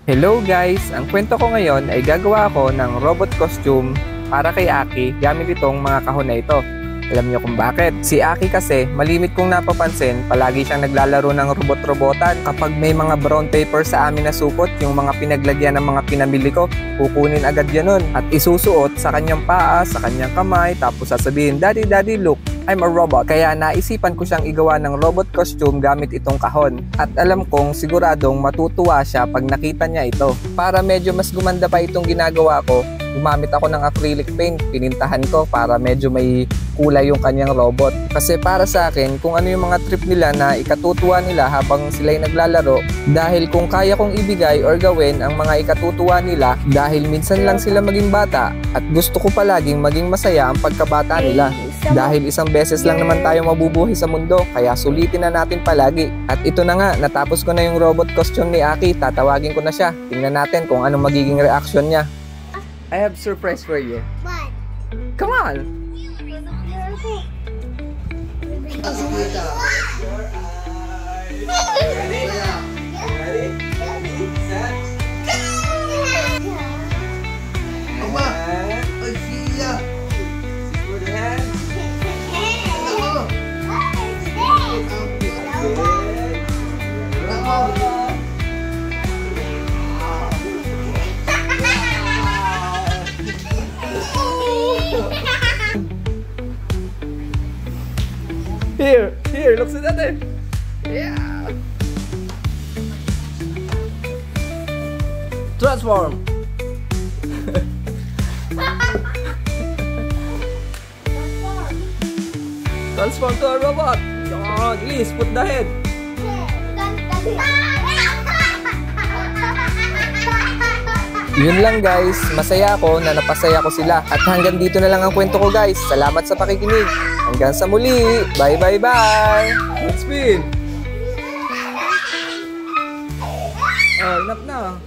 Hello guys! Ang kwento ko ngayon ay gagawa ako ng robot costume para kay Aki gamit itong mga kahon na ito. Alam niyo kung bakit? Si Aki kasi, malimit kong napapansin, palagi siyang naglalaro ng robot-robotan. Kapag may mga brown paper sa amin na supot, yung mga pinaglagyan ng mga pinamili ko, kukunin agad yan nun at isusuot sa kanyang paa, sa kanyang kamay, tapos sasabihin, Daddy, Daddy, look! I'm a robot. Kaya naisipan ko siyang igawa ng robot costume gamit itong kahon. At alam kong siguradong matutuwa siya pag nakita niya ito. Para medyo mas gumanda pa itong ginagawa ko, gumamit ako ng acrylic paint. Pinintahan ko para medyo may kulay yung kanyang robot. Kasi para sa akin, kung ano yung mga trip nila na ikatutuwa nila habang sila'y naglalaro, dahil kung kaya kong ibigay or gawin ang mga ikatutuwa nila dahil minsan lang sila maging bata at gusto ko palaging maging masaya ang pagkabata nila. Dahil isang beses lang naman tayo mabubuhay sa mundo, kaya sulitin na natin palagi. At ito na nga, natapos ko na yung robot costume ni Aki, tatawagin ko na siya. Tingnan natin kung anong magiging reaction niya. I have surprise for you. What? Come on! Here, look at that. Yeah. Transform. Transform to a robot. Yan, Elise, put the head. Yun lang guys, masaya ako na napasaya ko sila. At hanggang dito na lang ang kwento ko guys. Salamat sa pakikinig. Hanggang sa muli. Bye bye bye. Good spin. Oh, enough na.